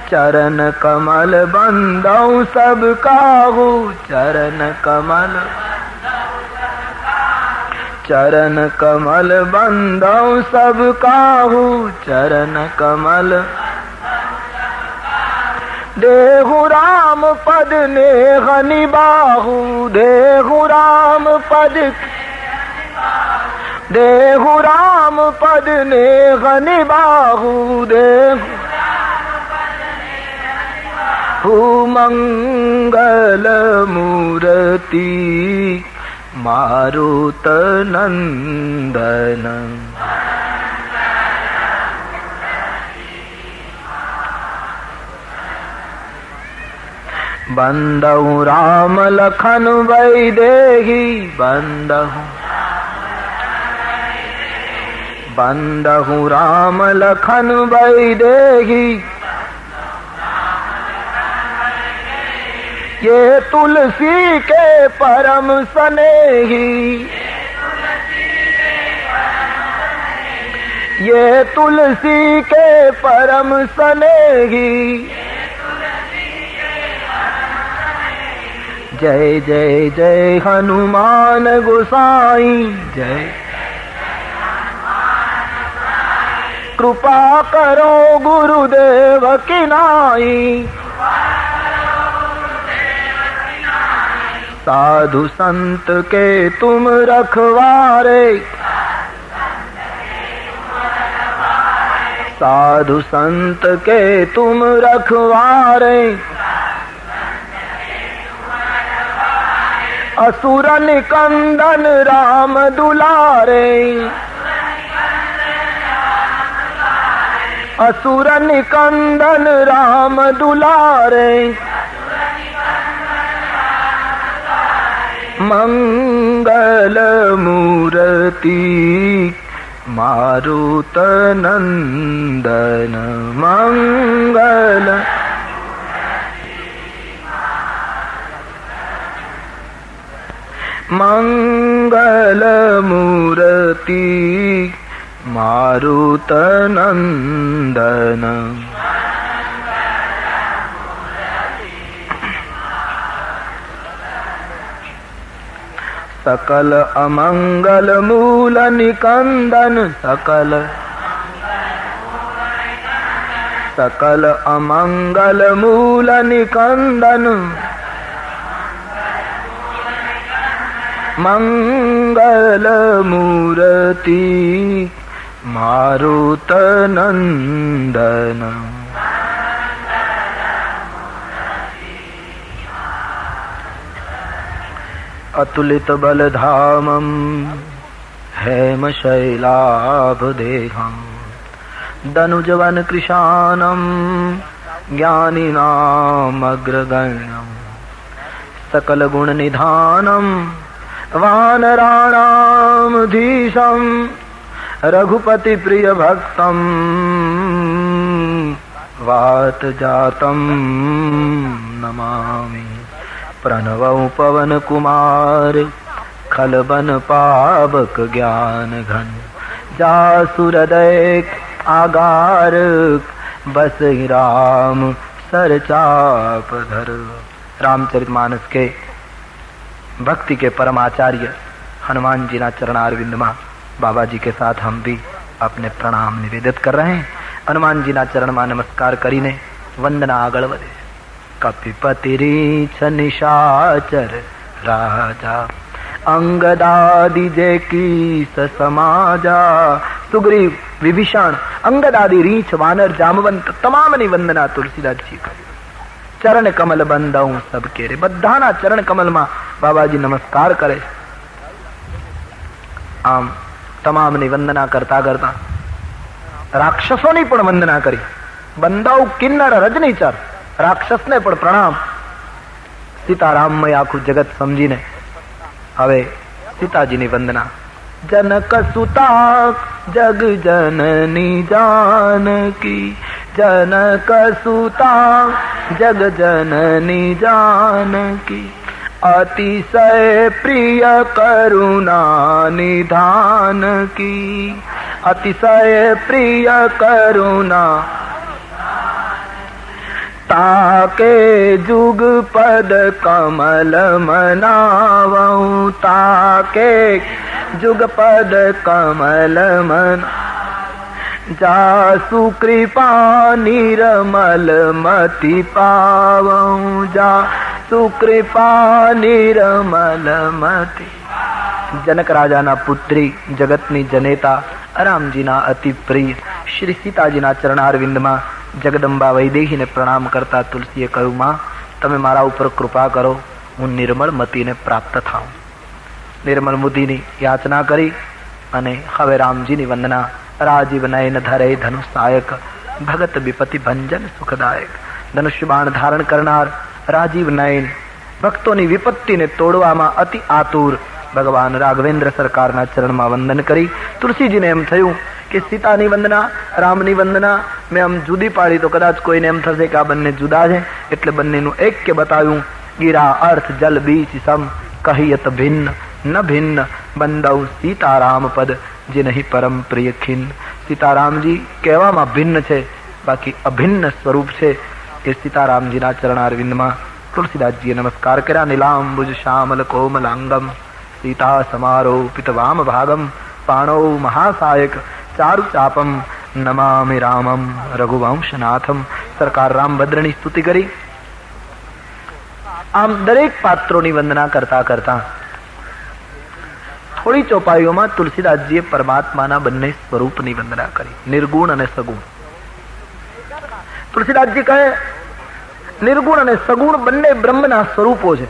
चरण कमल बंदौ सब काहू, चरण कमल बंदौ सब काहू, चरण कमल देहु राम पद नेह निबाहु, देहु राम पद नेह निबाहु, देहु मंगल मूर्ति मारुत नंदन. बंदहु राम लखन वैदेही बंदहु राम लखन वैदेही ये तुलसी के परम स्नेही ये तुलसी के परम स्नेही जय जय जय हनुमान गोसाई जय कृपा करो गुरुदेव की नाई साधु संत के तुम रखवारे साधु संत के तुम रखवारे असुर निकंदन राम दुलारे असुर निकंदन राम दुलारे मंगल मूर्ति मारुत नंदन मंगल मंगल मूर्ति मारुत नंदन सकल अमंगल मूल निकंदन सकल अमंगल मूल निकंदन मंगल मूर्ति मारुत नंदन अतुलित बलधामं हेम शैलाभदेहं दनुजवन कृशानं ज्ञानिनामग्रगण्यं सकल गुण निधानं वानराणामधीशं रघुपति प्रिय भक्तं वातजातं नमामि प्रणवं पवन कुमार खलबन पावक ज्ञान घन जासुरदय आगार बस राम सरचाप धर। रामचरितमानस के भक्ति के परमाचार्य हनुमान जी ना चरणारविंद में बाबा जी के साथ हम भी अपने प्रणाम निवेदित कर रहे हैं। हनुमान जी ना चरण में नमस्कार करीने वंदना आगळ वधे। कपिपति रीछ निशाचर राजा अंगदादि जय की समाजा। सुग्रीव विभीषण अंगदादि रीछ वानर जामवंत तमाम ની વંદના તુલસીદાસ जी કરી। ચરણ કમલ બંધાઉં સબ કેરે બધાના ચરણ કમલમાં બાબાજી નમસ્કાર કરે। આમ તમામની વંદના કરતા કરતા રાક્ષસોની પણ વંદના કરી। બંધાઉ કિન્નર રજનીચર રાક્ષસને પણ પ્રણામ। સીતારામમય આખું જગત સમજીને હવે સીતાજીની વંદના। जनक सुता जग जननी जानकी जनक सुता जग जननी जानकी अतिशय प्रिय करुणा निधान की अतिशय प्रिय करुणा ताके जुग पद कमल मनावऊं ताके जुग पद कमल मन जासु कृपा निरमल मति पावऊं जासु कृपा निरमल मति। जनक राजा ना पुत्री जगतनी जनेता रामजी ना अति प्रिय श्री सीताजी ना चरणारविंद में जगदंबा वैदेही ने प्रणाम करता तुलसीए कहू मां तमे मारा ऊपर कृपा करो हूँ निर्मल मती ने प्राप्त थाऊं। निर्मल मुदी नी याचना करी अने हवे रामजी नी वंदना। राजीव नयन धरे धनुष सायक भगत विपति भंजन सुखदायक। धनुष बाण धारण करनार રાજીવ નયન, ભક્તોની વિપત્તિને તોડવામાં અતિ આતુર ભગવાન રાઘવેન્દ્ર સરકારના ચરણમાં વંદન કરી તુલસીજીને એમ થયું કે સીતાની વંદના, રામની વંદના મેં આમ જુદી પાડી તો કદાચ કોઈને એમ થશે કે આ બંને જુદા છે, એટલે બંનેનું એક્ય બતાવ્યું. ગીરા અર્થ જલ બીચ સમ કહિયત ભિન્ન ન ભિન્ન બંદૌ સીતારામ પદ જે નહીં પરમ પ્રિય ખિન્ન. સીતારામજી કહેવામાં ભિન્ન છે, બાકી અભિન્ન સ્વરૂપ છે. એ સીતારામજીના ચરણારવિંદમાં તુલસીદાસજીએ નમસ્કાર કર્યા. નીલાંબુજ શ્યામલ કોમલાંગમ સીતા સમારોપિત વામ ભાગમ પાણો મહાસાયક ચારુ ચાપમ નમામિ રામમ રઘુવંશનાથમ. સરકાર રામભદ્રની સ્તુતિ કરી. આમ દરેક પાત્રોની વંદના કરતા કરતા થોડી ચોપાઈઓમાં તુલસીદાસજીએ પરમાત્માના બંને સ્વરૂપની વંદના કરી, નિર્ગુણ અને સગુણ. તુલસીદાસજી કહે નિર્ગુણ અને સગુણ બંને બ્રહ્મના સ્વરૂપો છે.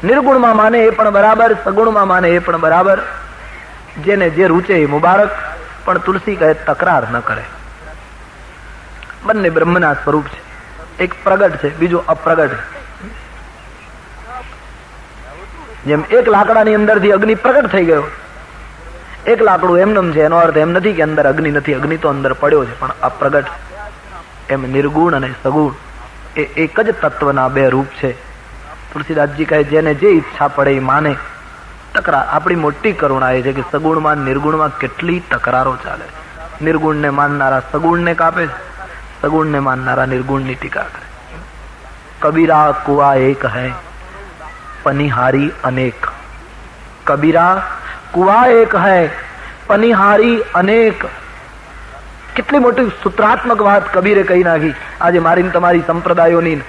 નિર્ગુણમાં માને એ પણ બરાબર, સગુણમાં માને એ પણ બરાબર, જેને જે રૂચે એ મુબારક. પણ તુલસી કહે તકરાર ન કરે. બંને બ્રહ્મના સ્વરૂપ છે. એક પ્રગટ છે, બીજું અપ્રગટ. જેમ એક લાકડાની અંદરથી અગ્નિ પ્રગટ થઈ ગયો, એક લાકડું એમનેમ છે, એનો અર્થ એમ નથી કે અંદર અગ્નિ નથી, અગ્નિ તો અંદર પડ્યો છે પણ અપ્રગટ. એમ નિર્ગુણ અને સગુણ એ એક જ તત્વના બે રૂપ છે. તુલસીદાસજી કહે જેને જે ઈચ્છા પડે એ માને. તકરાર આપણી મોટી કરુણા એ છે કે સગુણમાં નિર્ગુણમાં કેટલી તકરારો ચાલે. નિર્ગુણને માનનારા સગુણને કાપે, સગુણને માનનારા નિર્ગુણની ટીકા કરે. કબીરા કુવા એક હૈ પનિહારી અનેક. કબીરા કુવા એક હૈ પનિહારી અનેક. કેટલી મોટી સૂત્રાત્મક વાત કબીરે કહી નાખી. આજે મારી તમારી સંપ્રદાયોની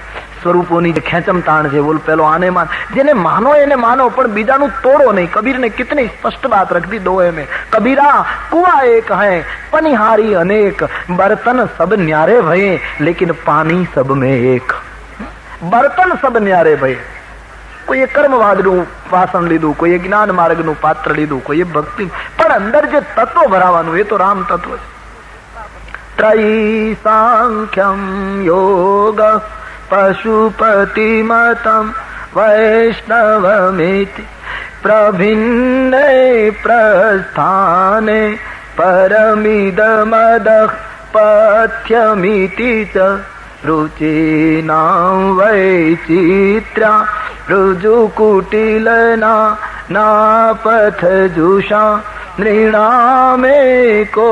સ્વરૂપોની ખેંચમ તાણ છે. બોલ પેલો આને માન, જેને માનો એને માનો, પણ બીજાનું તોડો નહીં. કબીર ને કિતની સ્પષ્ટ बात रख दी दो में. कबीरा कुआ एक है पनिहारी अनेक, बर्तन सब न्यारे भये लेकिन पानी सब में एक. બર્તન સબ ન્યારે ભય. કોઈએ કર્મવાદનું વાસણ લીધું, કોઈએ જ્ઞાન માર્ગનું પાત્ર લીધું, કોઈએ ભક્તિ, પણ અંદર જે તત્વ ભરાવાનું એ તો રામ તત્વ છે. ત્રયી સાંખ્યમ યોગ પશુપતિ મતમ વૈષ્ણવમિતિ પ્રભિન્ને પ્રસ્થાને પરમિદમદ પથ્યમિતિ ચ રુચિનાં વૈચિત્ર્યા રુજુકુટિલના નાપથજુષા નૃણામેકો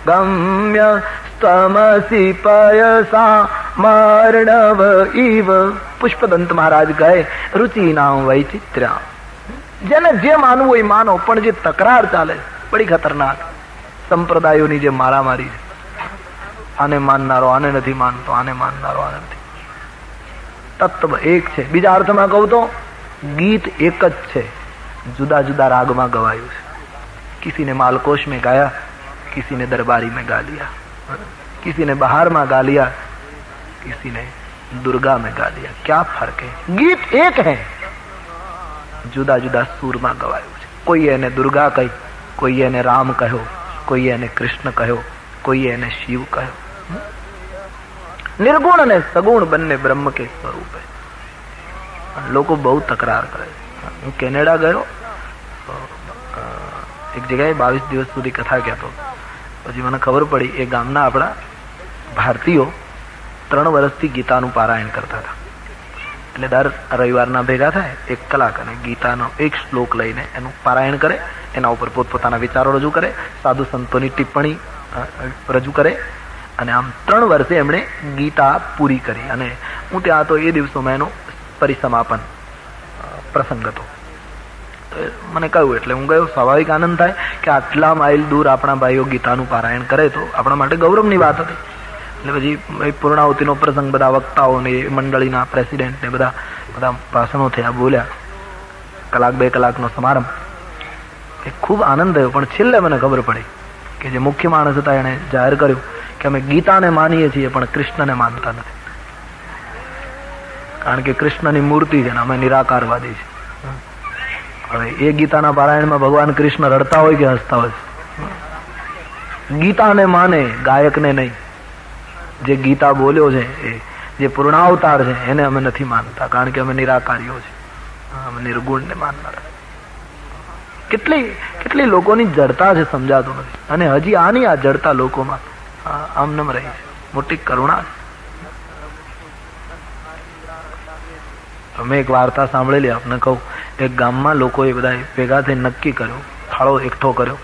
ગમ્ય સ્તમસી પયસા મર્ણવ ઇવ. પુષ્પદંત મહારાજ કહે રુચિનાં વૈચિત્ર્યા. જેને જે માનવું હોય માનો, પણ જે તકરાર ચાલે બડી ખતરનાક. સંપ્રદાયોની જે મારામારી છે, આને માનનારો આને નથી માનતો, આને માનનારો આને નથી. તત્વ એક છે. બીજા અર્થમાં કહું તો ગીત એક જ છે, જુદા જુદા રાગમાં ગવાયું છે. किसी ने मालकोश में गाया, किसी ने दरबारी में गा लिया, किसी ने बहार में गा लिया, किसी ने दुर्गा में गा लिया. क्या फर्क है? गीत एक है, જુદા જુદા સૂરમાં ગવાયું છે. કોઈ એને દુર્ગા કહી, કોઈ એને રામ કહ્યો, કોઈ એને કૃષ્ણ કહ્યો, કોઈ એને શિવ કહ્યો. નિર્ગુણ અને સગુણ બંને બ્રહ્મ કે સ્વરૂપ છે. લોકો બહુ તકરાર કરે. હું કેનેડા ગયો, એક જગ્યાએ 22 દિવસ સુધી કથા કહેતો. પછી મને ખબર પડી એ ગામના આપણા ભારતીયો 3 વર્ષથી ગીતાનું પારાયણ કરતા હતા. એટલે દર રવિવારના ભેગા થાય 1 કલાક અને ગીતાનો એક શ્લોક લઈને એનું પારાયણ કરે, એના ઉપર પોતપોતાના વિચારો રજૂ કરે, સાધુ સંતોની ટિપ્પણી રજૂ કરે. અને આમ 3 વર્ષે એમણે ગીતા પૂરી કરી. અને હું ત્યાં હતો એ દિવસોમાં એનો પરિસમાપન પ્રસંગ હતો. મને કહ્યું એટલે હું ગયો. સ્વાભાવિક આનંદ થાય કે આટલા માઇલ દૂર આપણા ભાઈઓ ગીતાનું પારાયણ કરે તો આપણા માટે ગૌરવની વાત હતી. એટલે પછી પૂર્ણાહુતિનો પ્રસંગ, બધા વક્તાઓ ને મંડળીના પ્રેસિડેન્ટ ને બધા ભાષણો થયા, બોલ્યા. 1-2 કલાકનો સમારંભ. એ ખૂબ આનંદ થયો. પણ છેલ્લે મને ખબર પડી કે જે મુખ્ય માણસ હતા એને જાહેર કર્યું કે અમે ગીતાને માનીએ છીએ પણ કૃષ્ણને માનતા નથી. કારણ કે કૃષ્ણની મૂર્તિ છે ને અમે નિરાકારવાદી છે. હવે એ ગીતાના પારાયણમાં ભગવાન કૃષ્ણ રડતા હોય કે હસતા હોય? ગીતાને માને, ગાયકને નહીં. જે ગીતા બોલ્યો છે એ જે પૂર્ણાવતાર છે એને અમે નથી માનતા, કારણ કે અમે નિરાકારીઓ છે, અમે નિર્ગુણને માનનારા. કેટલી કેટલી લોકોની જડતા છે, સમજાતું નથી. અને હજી આની આ જડતા લોકોમાં આમનમ રહી છે. મોટી કરુણા છે. મેં એક વાર્તા સાંભળેલી, આપને કહું. એક ગામમાં લોકોએ બધા ભેગા થઈ નક્કી કર્યું, ફાળો એકઠો કર્યો.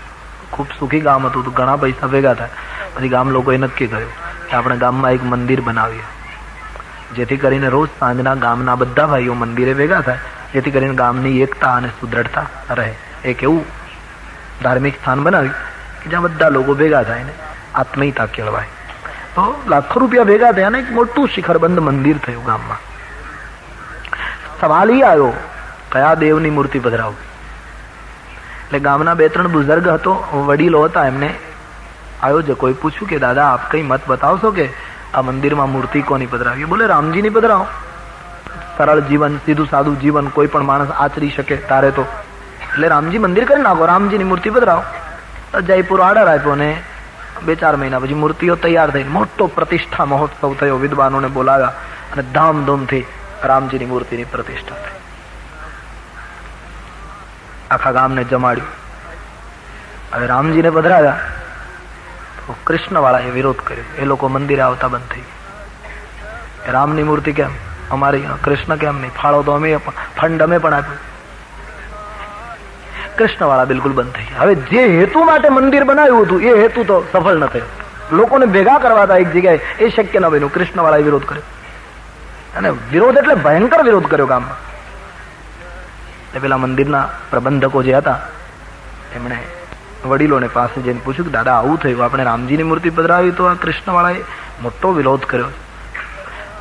ખૂબ સુખી ગામ હતું, તો ઘણા પૈસા ભેગા થાય. પછી ગામ લોકોએ નક્કી કર્યું કે આપણે ગામમાં એક મંદિર બનાવીએ, જેથી કરીને રોજ સાંજના ગામના બધા ભાઈઓ મંદિરે ભેગા થાય, જેથી કરીને ગામની એકતા અને સુદ્રઢતા રહે. એક એવું ધાર્મિક સ્થાન બનાવ્યું કે જ્યાં બધા લોકો ભેગા થાય ને આત્મીયતા કેળવાય. તો લાખો રૂપિયા ભેગા થયા અને એક મોટું શિખરબંધ મંદિર થયું ગામમાં. સવાલ એ આવ્યો, કયા દેવની મૂર્તિ પધરાવું? એટલે ગામના 2-3 બુઝુર્ગ હતો, વડીલો હતા, એમને આયોજકોએ પૂછ્યું કે દાદા આપ કઈ મત બતાવશો કે આ મંદિરમાં મૂર્તિ કોની પધરાવી? બોલે રામજીની પધરાવો. સરળ જીવન, સીધું સાદું જીવન કોઈ પણ માણસ આચરી શકે તારે તો, એટલે રામજી મંદિર કરી નાખો, રામજીની મૂર્તિ પધરાવો. જયપુર ઓર્ડર આપ્યો ને 2-4 મહિના પછી મૂર્તિઓ તૈયાર થઈ, મોટો પ્રતિષ્ઠા મહોત્સવ થયો, વિદ્વાનોને બોલાવ્યા અને ધામધૂમથી રામજીની મૂર્તિની પ્રતિષ્ઠા થઈ. આખા ગામને જમાડ્યું. હવે રામજીને પધરાવ્યા તો કૃષ્ણવાળાએ વિરોધ કર્યો. એ લોકો મંદિરે આવતા બંધ થઈ ગયા. રામની મૂર્તિ કેમ અમારી, કૃષ્ણ કેમ નહીં? ફાળો તો અમે, ફંડ અમે પણ આપ્યું. કૃષ્ણવાળા બિલકુલ બંધ થઈ ગયા. હવે જે હેતુ માટે મંદિર બનાવ્યું હતું એ હેતુ તો સફળ ન થયો. લોકોને ભેગા કરવા હતા એક જગ્યાએ, એ શક્ય ન બન્યું. કૃષ્ણવાળાએ વિરોધ કર્યો, અને વિરોધ એટલે ભયંકર વિરોધ કર્યો ગામમાં. પેલા મંદિરના પ્રબંધકો જે હતા એમણે વડીલોને પાસે જઈને પૂછ્યું કે દાદા આવું થયું, આપણે રામજીની મૂર્તિ પધરાવી તો આ કૃષ્ણવાળાએ મોટો વિરોધ કર્યો.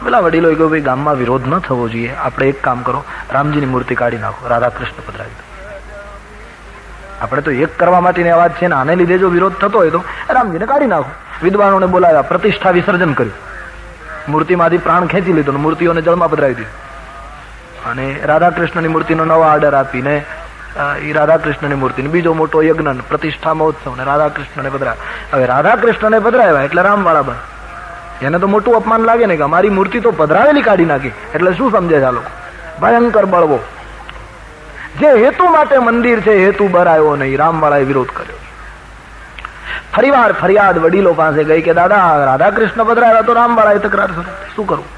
પેલા વડીલોએ કહ્યું ભાઈ ગામમાં વિરોધ ન થવો જોઈએ, આપણે એક કામ કરો, રામજીની મૂર્તિ કાઢી નાખો, રાધા કૃષ્ણ પધરાવી દો. આપણે તો એક કરવા માટેની અવાજ છે ને આને લીધે જો વિરોધ થતો હોય તો રામજીને કાઢી નાખો. વિદ્વાનોને બોલાવ્યા, પ્રતિષ્ઠા વિસર્જન કર્યું, મૂર્તિમાંથી પ્રાણ ખેંચી લીધો, મૂર્તિઓને જળમાં પધરાવી દીધી. અને રાધા કૃષ્ણની મૂર્તિનો નવો ઓર્ડર આપીને એ રાધા કૃષ્ણની મૂર્તિને બીજો મોટો યજ્ઞ, પ્રતિષ્ઠા મહોત્સવ ને રાધા કૃષ્ણને પધરાવ્યા. હવે રાધા કૃષ્ણને પધરાવ્યા એટલે રામવાળા બન. એને તો મોટું અપમાન લાગે ને કે અમારી મૂર્તિ તો પધરાવેલી કાઢી નાખી. એટલે શું સમજે છે આ લોકો? ભયંકર બળવો. જે હેતુ માટે મંદિર છે હેતુ બરાયો નહીં, રામવાળાએ વિરોધ કર્યો. ફરીવાર ફરિયાદ વડીલો પાસે ગઈ કે દાદા રાધા કૃષ્ણ પધરાવ્યા તો રામવાળાએ તકરાર કરી, શું કરું?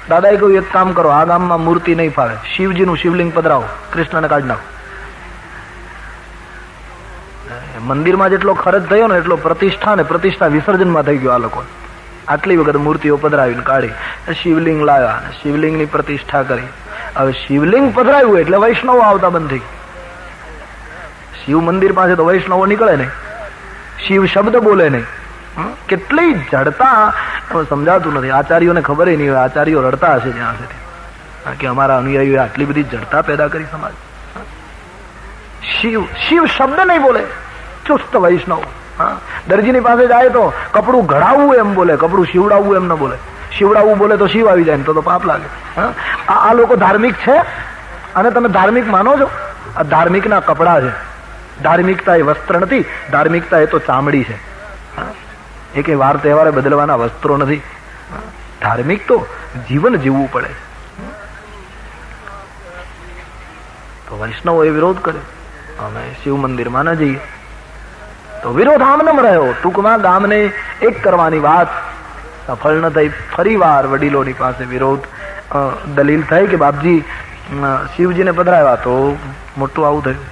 દાદાએ કહ્યું એક કામ કરો, આ ગામમાં મૂર્તિ નહીં ફાવે, શિવજીનું શિવલિંગ પધરાવો, કૃષ્ણને કાઢી નાખો. મંદિરમાં જેટલો ખર્ચ થયો ને એટલો પ્રતિષ્ઠા વિસર્જનમાં થઈ ગયો. આ લોકો આટલી વખત મૂર્તિઓ પધરાવીને કાઢી, શિવલિંગ લાવ્યા, શિવલિંગની પ્રતિષ્ઠા કરી. હવે શિવલિંગ પધરાવ્યું એટલે વૈષ્ણવો આવતા બંધ થઈ ગયા. શિવ મંદિર પાસે તો વૈષ્ણવો નીકળે નહીં, શિવ શબ્દ બોલે નહીં. કેટલી જડતા સમજાતું નથી. આચાર્યોને ખબર નહીં હોય, આચાર્યો રડતા હશે જ્યાં સુધી, કારણ કે અમારા અનુયાયીઓએ આટલી બધી જડતા પેદા કરી સમાજ. શિવ શિવ શબ્દ નહીં બોલે, ચુસ્ત વૈષ્ણવ. દરજીની પાસે જાય તો કપડું ઘડાવવું એમ બોલે, કપડું શિવડાવવું એમ ન બોલે. શિવડાવવું બોલે તો શિવ આવી જાય તો પાપ લાગે. આ લોકો ધાર્મિક છે અને તમે ધાર્મિક માનો છો? આ ધાર્મિકના કપડા છે. ધાર્મિકતા એ વસ્ત્ર નથી, ધાર્મિકતા એ તો ચામડી છે. એ કઈ વાર તહેવારે બદલવાના વસ્ત્રો નથી. ધાર્મિક તો જીવન જીવવું પડે. તો વૈષ્ણવોએ વિરોધ કર્યો, અમે શિવ મંદિરમાં ન જઈએ. તો વિરોધ આમનમ રહ્યો. ટૂંકમાં ગામને એક કરવાની વાત સફળ ન થઈ. ફરીવાર વડીલોની પાસે વિરોધ, દલીલ થઈ કે બાપજી શિવજીને પધરાવ્યા તો મોટું આવું થયું.